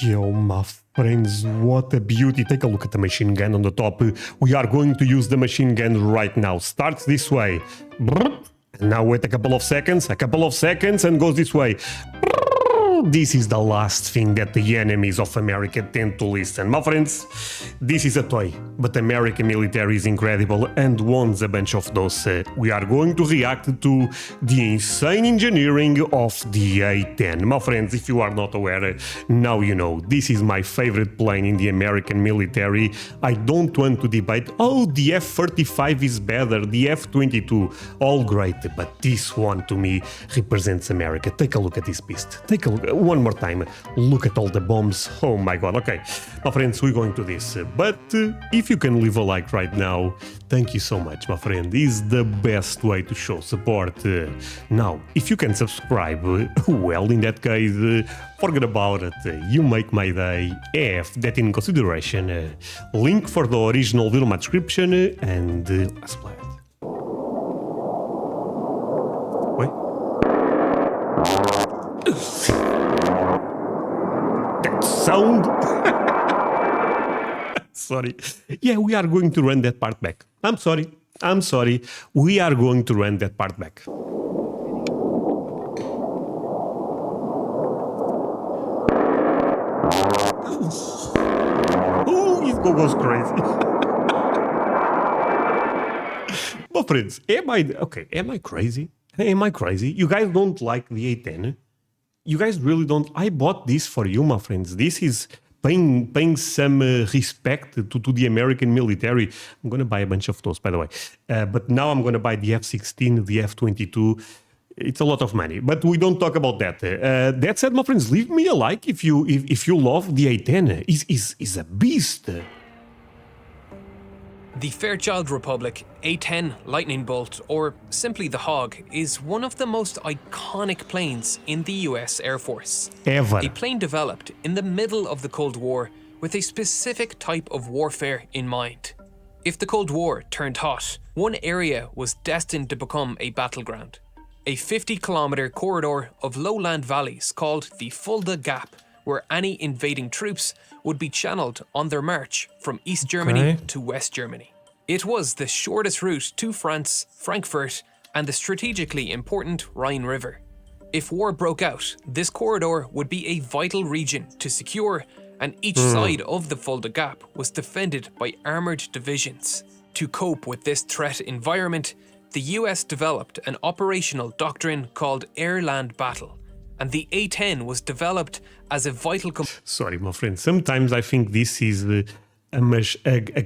Yo, my friends, what a beauty. Take a look at the machine gun on the top. We are going to use the machine gun right now. Starts this way. Now wait a couple of seconds, and goes this way. This is the last thing that the enemies of America tend to listen. My friends, this is a toy, but American military is incredible and owns a bunch of those. We are going to react to the insane engineering of the A-10. My friends, if you are not aware, now you know. This is my favorite plane in the American military. I don't want to debate, oh, the F-35 is better, the F-22, all great, but this one to me represents America. Take a look at this beast. Take a look. One more time, look at all the bombs. Oh my god. Okay, my friends, we're going to this, but if you can leave a like right now, thank you so much, my friend. Is the best way to show support. Now, if you can subscribe, well, in that case, forget about it. You make my day. Have that in consideration. Link for the original video in my description, and let's play it. Wait. Sound. Sorry. Yeah, we are going to run that part back. I'm sorry. We are going to run that part back. Oh, it goes crazy. My friends, am I crazy? Am I crazy? You guys don't like the A-10? You guys really don't. I bought this for you, my friends. This is paying some respect to the American military. I'm going to buy a bunch of those, by the way. But now I'm going to buy the F-16, the F-22. It's a lot of money, but we don't talk about that. That said, my friends, leave me a like if you love the A-10. Is a beast. The Fairchild Republic A-10 Lightning Bolt, or simply the Hog, is one of the most iconic planes in the US Air Force. Ever. A plane developed in the middle of the Cold War with a specific type of warfare in mind. If the Cold War turned hot, one area was destined to become a battleground. A 50-kilometer corridor of lowland valleys called the Fulda Gap, where any invading troops would be channeled on their march from East Germany to West Germany. It was the shortest route to France, Frankfurt, and the strategically important Rhine River. If war broke out, this corridor would be a vital region to secure, and each side of the Fulda Gap was defended by armoured divisions. To cope with this threat environment, the US developed an operational doctrine called air-land battle, and the A-10 was developed as a vital Sorry, my friend. Sometimes I think this is a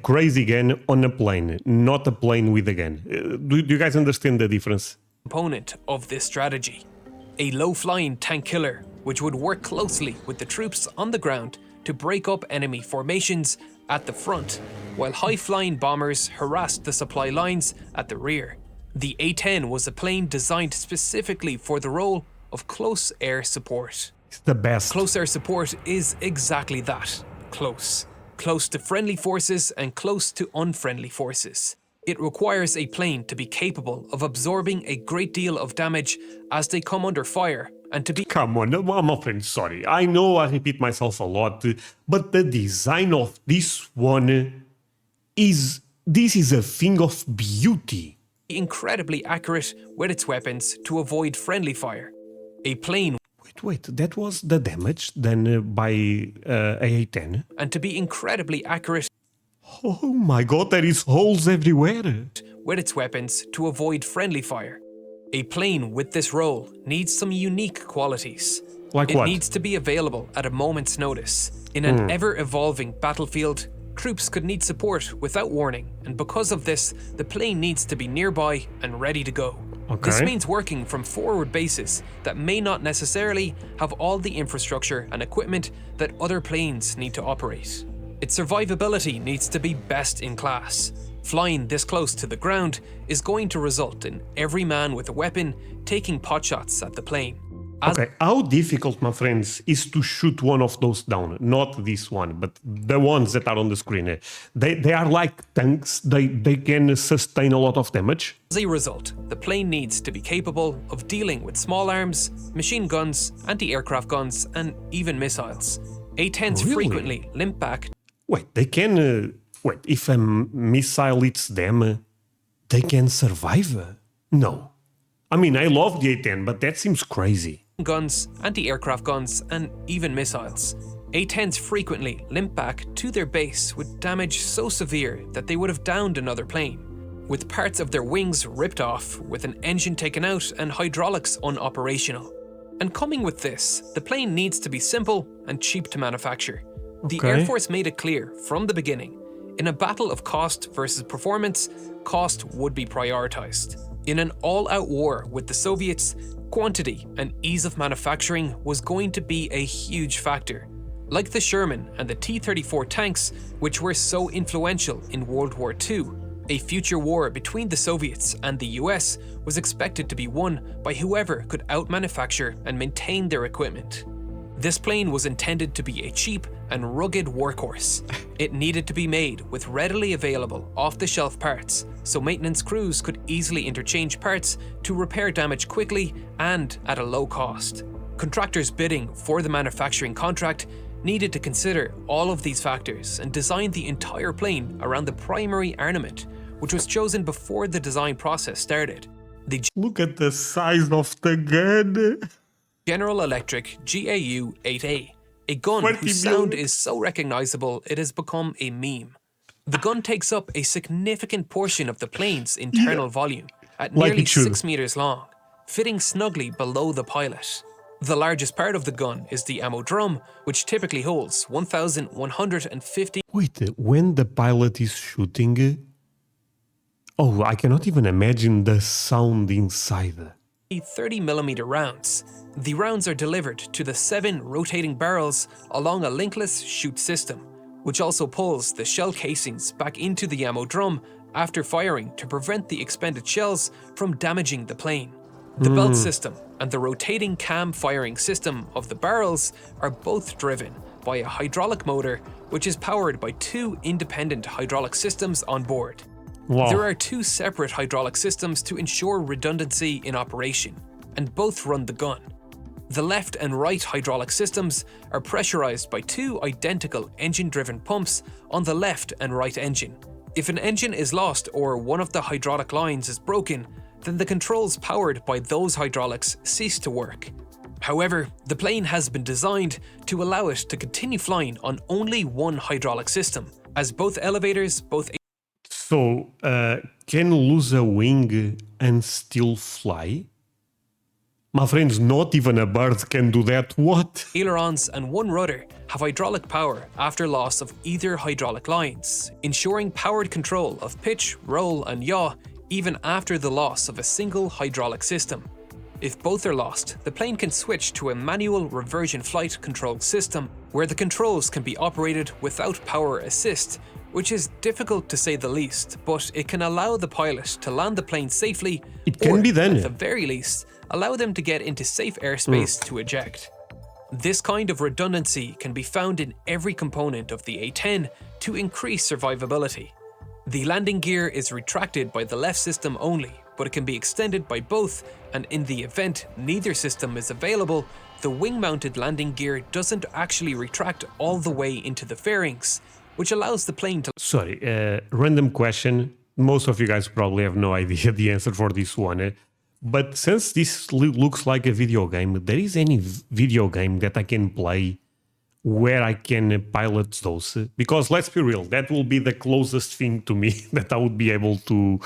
crazy gun on a plane, not a plane with a gun. Do you guys understand the difference? Component of this strategy. A low-flying tank killer, which would work closely with the troops on the ground to break up enemy formations at the front, while high-flying bombers harassed the supply lines at the rear. The A-10 was a plane designed specifically for the role of close air support. It's the best. Close air support is exactly that. Close. Close to friendly forces and close to unfriendly forces. It requires a plane to be capable of absorbing a great deal of damage as they come under fire and to be— Come on, my friend, sorry. I know I repeat myself a lot, but the design of this one is a thing of beauty. Incredibly accurate with its weapons to avoid friendly fire. A plane— Wait, that was the damage done by A-10? And to be incredibly accurate— Oh my god, there is holes everywhere. With its weapons to avoid friendly fire. A plane with this role needs some unique qualities. Like what? It needs to be available at a moment's notice. In an ever-evolving battlefield, troops could need support without warning, and because of this, the plane needs to be nearby and ready to go. Okay. This means working from forward bases that may not necessarily have all the infrastructure and equipment that other planes need to operate. Its survivability needs to be best in class. Flying this close to the ground is going to result in every man with a weapon taking potshots at the plane. Okay, how difficult, my friends, is to shoot one of those down? Not this one, but the ones that are on the screen. They are like tanks. They can sustain a lot of damage. As a result, the plane needs to be capable of dealing with small arms, machine guns, anti-aircraft guns, and even missiles. A-10s Really? frequently limp back. Wait, they can... wait, if a missile hits them, they can survive? No. I mean, I love the A-10, but that seems crazy. Guns, anti-aircraft guns, and even missiles. A-10s frequently limp back to their base with damage so severe that they would have downed another plane, with parts of their wings ripped off, with an engine taken out and hydraulics unoperational. And coming with this, the plane needs to be simple and cheap to manufacture. The Okay. Air Force made it clear from the beginning, in a battle of cost versus performance, cost would be prioritized. In an all-out war with the Soviets, quantity and ease of manufacturing was going to be a huge factor. Like the Sherman and the T-34 tanks, which were so influential in World War II, a future war between the Soviets and the US was expected to be won by whoever could out-manufacture and maintain their equipment. This plane was intended to be a cheap and rugged workhorse. It needed to be made with readily available off-the-shelf parts, so maintenance crews could easily interchange parts to repair damage quickly and at a low cost. Contractors bidding for the manufacturing contract needed to consider all of these factors and design the entire plane around the primary armament, which was chosen before the design process started. The Look at the size of the gun. General Electric GAU-8A, a gun 20 whose sound million. is so recognizable it has become a meme. The gun takes up a significant portion of the plane's internal volume, at Like nearly it should. 6 meters long, fitting snugly below the pilot. The largest part of the gun is the ammo drum, which typically holds 1,150 Wait, when the pilot is shooting... Oh, I cannot even imagine the sound inside. 30mm rounds. The rounds are delivered to the 7 rotating barrels along a linkless chute system, which also pulls the shell casings back into the ammo drum after firing to prevent the expended shells from damaging the plane. The belt system and the rotating cam firing system of the barrels are both driven by a hydraulic motor, which is powered by 2 independent hydraulic systems on board. Wow. There are 2 separate hydraulic systems to ensure redundancy in operation, and both run the gun. The left and right hydraulic systems are pressurized by 2 identical engine-driven pumps on the left and right engine. If an engine is lost or one of the hydraulic lines is broken, then the controls powered by those hydraulics cease to work. However, the plane has been designed to allow it to continue flying on only one hydraulic system, as both elevators, So, can lose a wing and still fly? My friends, not even a bird can do that. What? ailerons and one rudder have hydraulic power after loss of either hydraulic lines, ensuring powered control of pitch, roll and yaw even after the loss of a single hydraulic system. If both are lost, the plane can switch to a manual reversion flight control system where the controls can be operated without power assist, which is difficult to say the least, but it can allow the pilot to land the plane safely. It can or, be done. at the very least, allow them to get into safe airspace to eject. This kind of redundancy can be found in every component of the A-10 to increase survivability. The landing gear is retracted by the left system only, but it can be extended by both, and in the event neither system is available, the wing-mounted landing gear doesn't actually retract all the way into the fairings, which allows the plane to... Sorry, random question. Most of you guys probably have no idea the answer for this one. But since this looks like a video game, there is any video game that I can play where I can pilot those? Because let's be real, that will be the closest thing to me that I would be able to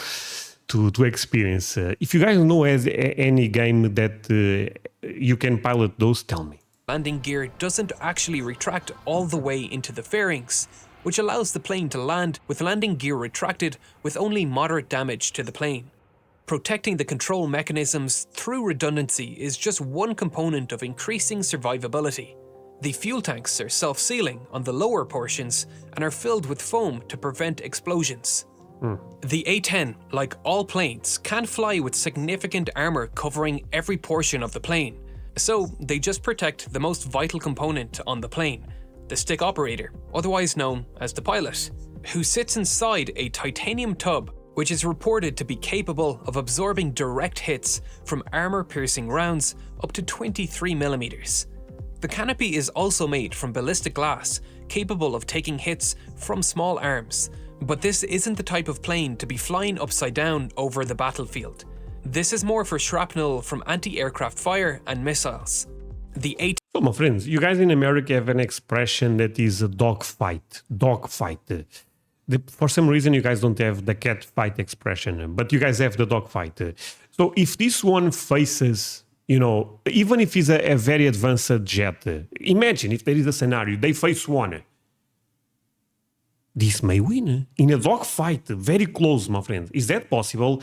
experience. If you guys know any game that you can pilot those, tell me. Landing gear doesn't actually retract all the way into the fairings, which allows the plane to land with landing gear retracted with only moderate damage to the plane. Protecting the control mechanisms through redundancy is just one component of increasing survivability. The fuel tanks are self-sealing on the lower portions and are filled with foam to prevent explosions. The A-10, like all planes, can't fly with significant armor covering every portion of the plane, so they just protect the most vital component on the plane, the stick operator, otherwise known as the pilot, who sits inside a titanium tub which is reported to be capable of absorbing direct hits from armor-piercing rounds up to 23mm. The canopy is also made from ballistic glass, capable of taking hits from small arms, but this isn't the type of plane to be flying upside down over the battlefield. This is more for shrapnel from anti-aircraft fire and missiles. The A-10 So, my friends, you guys in America have an expression that is a dogfight. Dogfight. For some reason, you guys don't have the cat fight expression, but you guys have the dogfight. So, if this one faces, you know, even if it's a very advanced jet, imagine if there is a scenario, they face one. This may win in a dogfight, very close, my friend. Is that possible?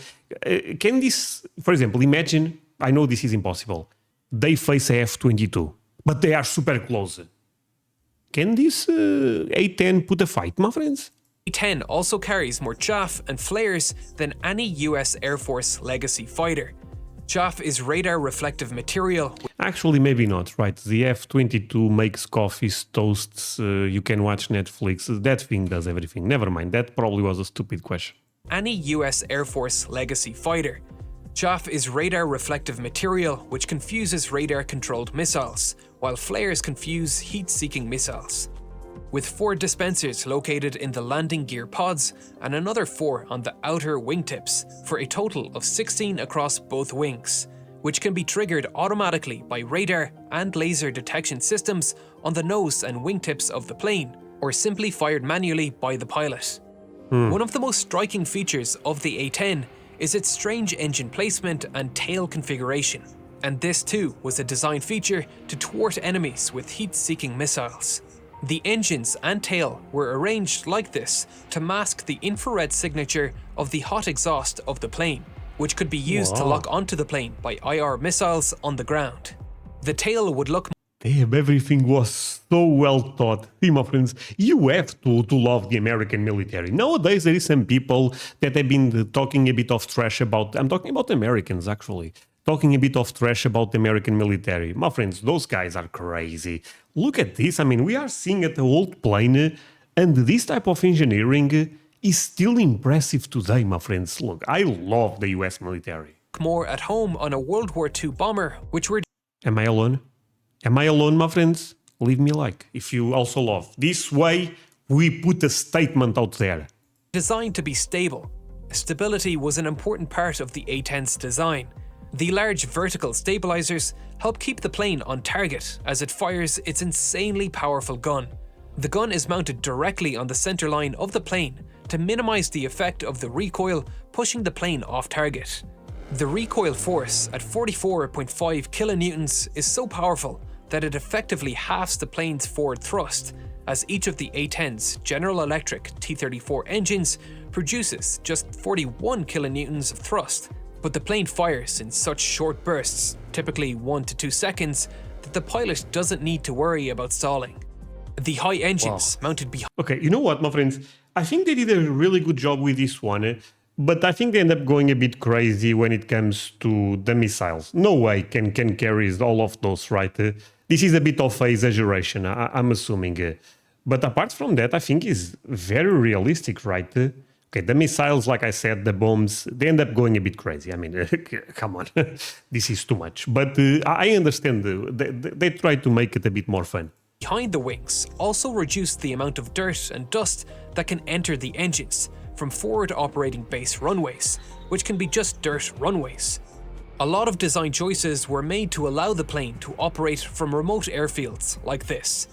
Can this, for example, imagine, I know this is impossible, they face a F-22, but they are super close. Can this A-10 put a fight, my friends? A-10 also carries more chaff and flares than any US Air Force legacy fighter. Chaff is radar reflective material. Actually, maybe not, right? The F-22 makes coffees, toasts, you can watch Netflix. That thing does everything. Never mind, that probably was a stupid question. Any US Air Force legacy fighter. Chaff is radar reflective material which confuses radar-controlled missiles, while flares confuse heat-seeking missiles. With 4 dispensers located in the landing gear pods and another 4 on the outer wingtips, for a total of 16 across both wings, which can be triggered automatically by radar and laser detection systems on the nose and wingtips of the plane, or simply fired manually by the pilot. One of the most striking features of the A-10 is its strange engine placement and tail configuration, and this too was a design feature to thwart enemies with heat-seeking missiles. The engines and tail were arranged like this to mask the infrared signature of the hot exhaust of the plane, which could be used to lock onto the plane by IR missiles on the ground. The tail would look Damn, everything was so well thought. See, my friends, you have to love the American military. Nowadays, there is some people that have been talking a bit of trash about, I'm talking about Americans actually, talking a bit of trash about the American military. My friends, those guys are crazy. Look at this, I mean, we are seeing at the old plane, and this type of engineering is still impressive today, my friends. Look, I love the US military. more at home on a World War II bomber, which were Am I alone? Am I alone, my friends? Leave me a like if you also love. This way, we put a statement out there. designed to be stable. Stability was an important part of the A-10's design. The large vertical stabilizers help keep the plane on target as it fires its insanely powerful gun. The gun is mounted directly on the center line of the plane to minimize the effect of the recoil pushing the plane off target. The recoil force at 44.5 kilonewtons is so powerful that it effectively halves the plane's forward thrust, as each of the A-10's General Electric T-34 engines produces just 41 kilonewtons of thrust, but the plane fires in such short bursts, typically 1 to 2 seconds, that the pilot doesn't need to worry about stalling. The high engines mounted behind Okay, you know what, my friends? I think they did a really good job with this one, but I think they end up going a bit crazy when it comes to the missiles. No way can carry all of those, right? This is a bit of an exaggeration, I'm assuming. But apart from that, I think is very realistic, right? Okay, the missiles, like I said, the bombs, they end up going a bit crazy. I mean, come on, this is too much. But I understand, they try to make it a bit more fun. the wings also reduce the amount of dirt and dust that can enter the engines from forward operating base runways, which can be just dirt runways. A lot of design choices were made to allow the plane to operate from remote airfields like this.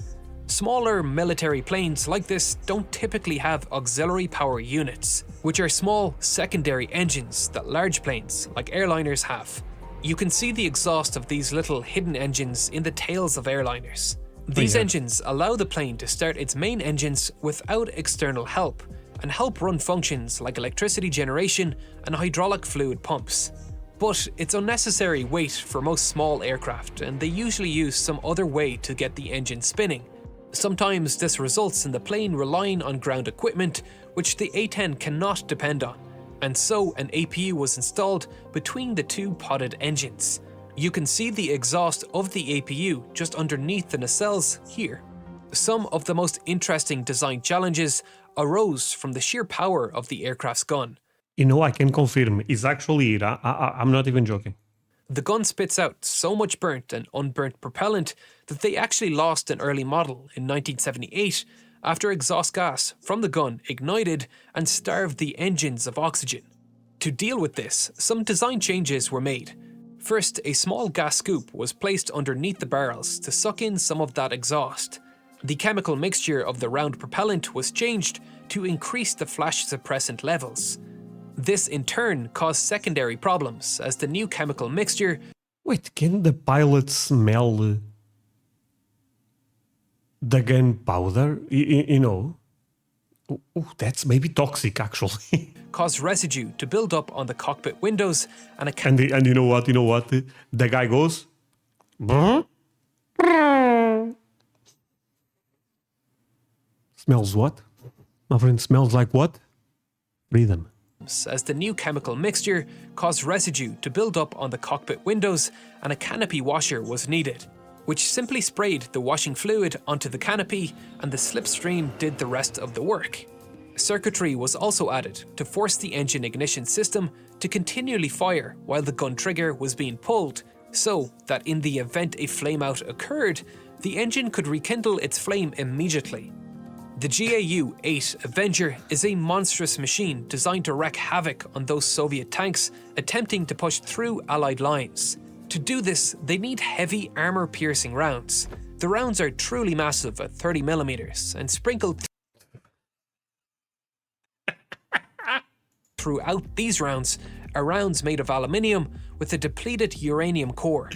Smaller military planes like this don't typically have auxiliary power units, which are small secondary engines that large planes like airliners have. You can see the exhaust of these little hidden engines in the tails of airliners. These engines allow the plane to start its main engines without external help and help run functions like electricity generation and hydraulic fluid pumps. But it's unnecessary weight for most small aircraft, and they usually use some other way to get the engine spinning. Sometimes this results in the plane relying on ground equipment, which the A-10 cannot depend on, and so an APU was installed between the two podded engines. You can see the exhaust of the APU just underneath the nacelles here. Some of the most interesting design challenges arose from the sheer power of the aircraft's gun. You know, I can confirm, it's actually it. I'm not even joking. The gun spits out so much burnt and unburnt propellant that they actually lost an early model in 1978 after exhaust gas from the gun ignited and starved the engines of oxygen. To deal with this, some design changes were made. First, a small gas scoop was placed underneath the barrels to suck in some of that exhaust. The chemical mixture of the round propellant was changed to increase the flash suppressant levels. This in turn caused secondary problems as the new chemical mixture. Wait, can the pilot smell the gunpowder? You know? Oh, that's maybe toxic, actually. Caused residue to build up on the cockpit windows and a and you know what? You know what? The guy goes. Smells what? My friend, smells like what? Read them. As the new chemical mixture caused residue to build up on the cockpit windows and a canopy washer was needed, which simply sprayed the washing fluid onto the canopy and the slipstream did the rest of the work. Circuitry was also added to force the engine ignition system to continually fire while the gun trigger was being pulled, so that in the event a flameout occurred, the engine could rekindle its flame immediately. The GAU-8 Avenger is a monstrous machine designed to wreak havoc on those Soviet tanks attempting to push through Allied lines. To do this, they need heavy armor-piercing rounds. The rounds are truly massive at 30mm and sprinkled throughout these rounds are rounds made of aluminium with a depleted uranium core.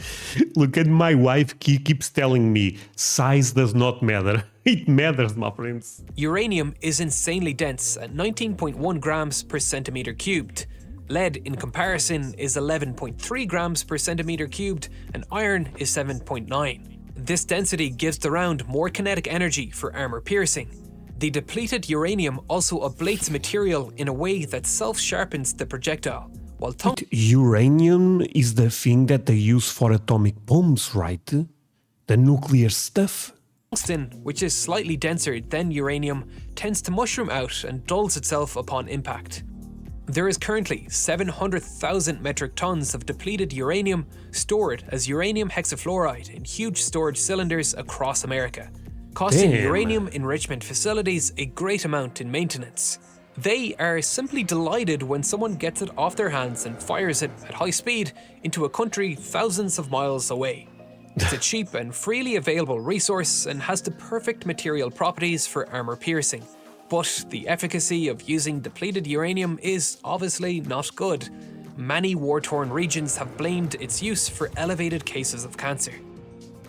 Look, and my wife keeps telling me size does not matter. It matters, my friends. Uranium is insanely dense at 19.1 grams per centimeter cubed. Lead, in comparison, is 11.3 grams per centimeter cubed, and iron is 7.9. This density gives the round more kinetic energy for armor piercing. The depleted uranium also ablates material in a way that self-sharpens the projectile, while uranium is the thing that they use for atomic bombs, right? The nuclear stuff? Tungsten, which is slightly denser than uranium, tends to mushroom out and dulls itself upon impact. There is currently 700,000 metric tons of depleted uranium stored as uranium hexafluoride in huge storage cylinders across America, costing uranium enrichment facilities a great amount in maintenance. They are simply delighted when someone gets it off their hands and fires it at high speed into a country thousands of miles away. It's a cheap and freely available resource and has the perfect material properties for armor piercing. But the efficacy of using depleted uranium is obviously not good. Many war-torn regions have blamed its use for elevated cases of cancer.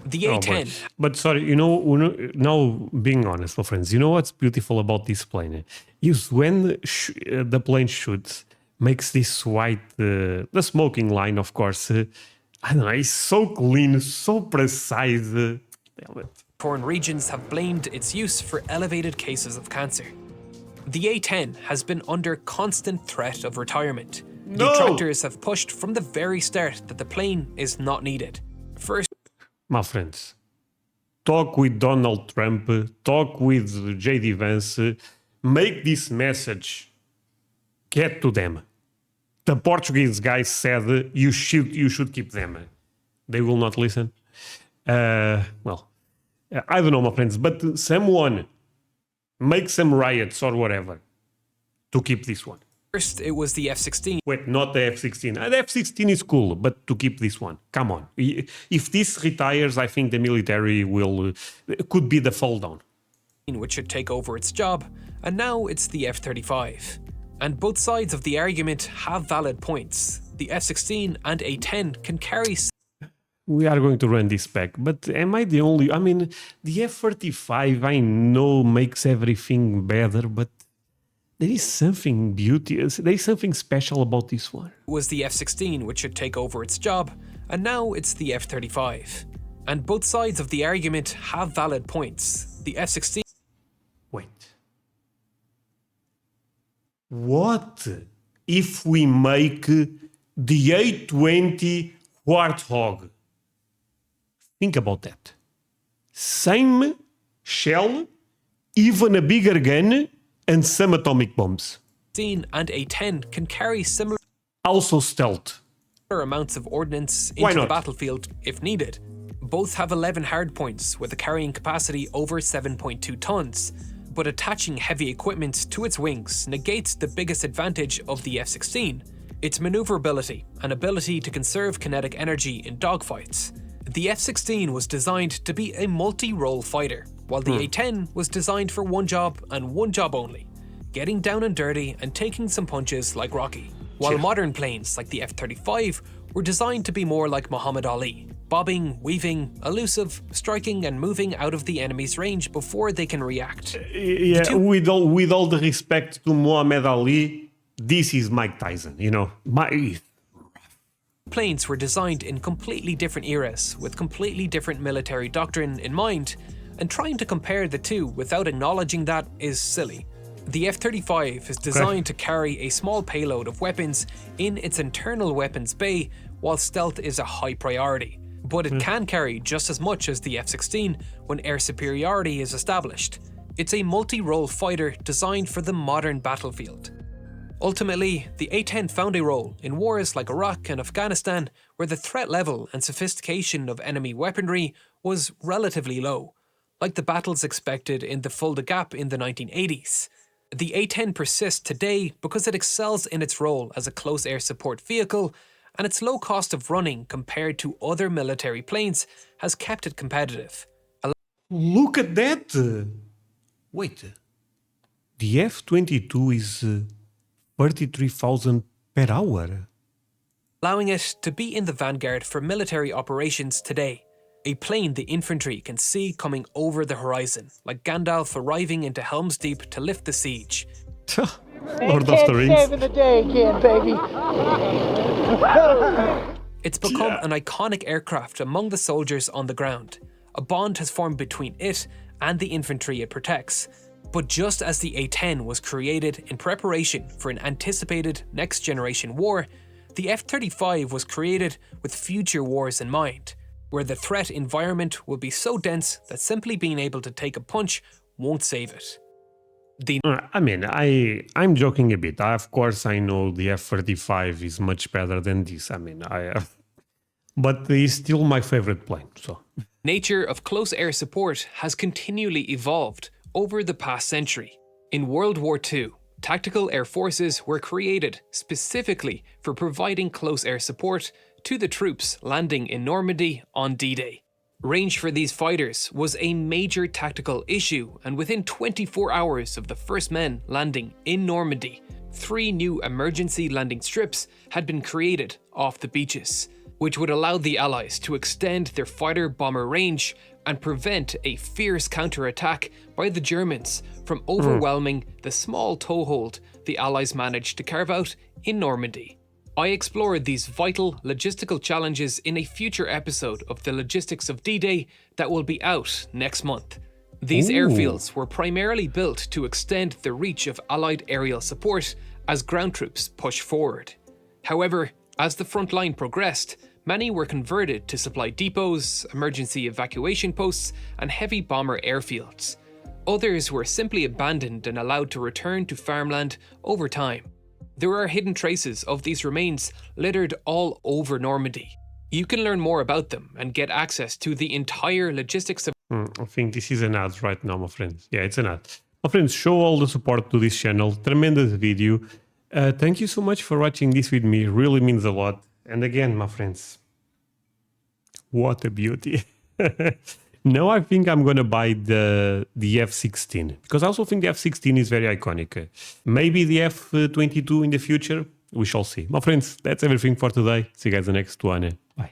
The A-10. But sorry, you know, now being honest, my friends, you know what's beautiful about this plane? Is when the plane shoots, makes this white, the smoking line, of course. I don't know, it's so clean, so precise. Damn it. Foreign regions have blamed its use for elevated cases of cancer. The A-10 has been under constant threat of retirement. No! Detractors have pushed from the very start that the plane is not needed. First, my friends, talk with Donald Trump, talk with JD Vance, make this message get to them. The Portuguese guy said you should keep them. They will not listen. Well, I don't know, my friends, but someone make some riots or whatever to keep this one. First, it was the F-16. Wait, not the F-16. The F-16 is cool, but to keep this one. Come on. If this retires, I think the military could be the fall down. Which should take over its job, and now it's the F-35. And both sides of the argument have valid points. The F-16 and A-10 can carry... We are going to run this back, but am I the only... I mean, the F-35, I know, makes everything better, but there is something there is something special about this one. It was the F-16 which should take over its job, and now it's the F-35. And both sides of the argument have valid points. The F-16... Wait. What if we make the A-20 Warthog? Think about that. Same shell, even a bigger gun, and some atomic bombs. And A-10 can carry similar... Also stealth. amounts of ordnance Why into the not? battlefield if needed. Both have 11 hardpoints with a carrying capacity over 7.2 tons, but attaching heavy equipment to its wings negates the biggest advantage of the F-16, its maneuverability and ability to conserve kinetic energy in dogfights. The F-16 was designed to be a multi-role fighter, while the A-10 was designed for one job and one job only, getting down and dirty and taking some punches like Rocky. While modern planes like the F-35 were designed to be more like Muhammad Ali, bobbing, weaving, elusive, striking and moving out of the enemy's range before they can react. Yeah, with all the respect to Muhammad Ali, this is Mike Tyson, you know. Planes were designed in completely different eras with completely different military doctrine in mind, and trying to compare the two without acknowledging that is silly. The F-35 is designed to carry a small payload of weapons in its internal weapons bay, while stealth is a high priority. But it can carry just as much as the F-16 when air superiority is established. It's a multi-role fighter designed for the modern battlefield. Ultimately, the A-10 found a role in wars like Iraq and Afghanistan, where the threat level and sophistication of enemy weaponry was relatively low, like the battles expected in the Fulda Gap in the 1980s. The A-10 persists today because it excels in its role as a close air support vehicle, and its low cost of running compared to other military planes has kept it competitive. Look at that! Wait, the F-22 is 33,000 per hour. Allowing it to be in the vanguard for military operations today. A plane the infantry can see coming over the horizon, like Gandalf arriving into Helm's Deep to lift the siege. Lord of the Rings. Saving the day again, baby. It's become an iconic aircraft among the soldiers on the ground. A bond has formed between it and the infantry it protects. But just as the A-10 was created in preparation for an anticipated next-generation war, the F-35 was created with future wars in mind, where the threat environment will be so dense that simply being able to take a punch won't save it. I mean, I'm joking a bit. Of course, I know the F-35 is much better than this. I mean, but it's still my favorite plane, so. Nature of close air support has continually evolved over the past century. In World War II, tactical air forces were created specifically for providing close air support to the troops landing in Normandy on D-Day. Range for these fighters was a major tactical issue, and within 24 hours of the first men landing in Normandy, 3 new emergency landing strips had been created off the beaches, which would allow the Allies to extend their fighter-bomber range and prevent a fierce counterattack by the Germans from overwhelming the small toehold the Allies managed to carve out in Normandy. I explored these vital logistical challenges in a future episode of The Logistics of D-Day that will be out next month. These airfields were primarily built to extend the reach of Allied aerial support as ground troops pushed forward. However, as the front line progressed, many were converted to supply depots, emergency evacuation posts, and heavy bomber airfields. Others were simply abandoned and allowed to return to farmland over time. There are hidden traces of these remains littered all over Normandy. You can learn more about them and get access to the entire logistics of I think this is an ad right now, my friends. Yeah, it's an ad. My friends, show all the support to this channel. Tremendous video. Thank you so much for watching this with me. It really means a lot. And again, my friends, what a beauty. Now I think I'm going to buy the F-16, because I also think the F-16 is very iconic. Maybe the F-22 in the future. We shall see. My friends, that's everything for today. See you guys in the next one. Bye.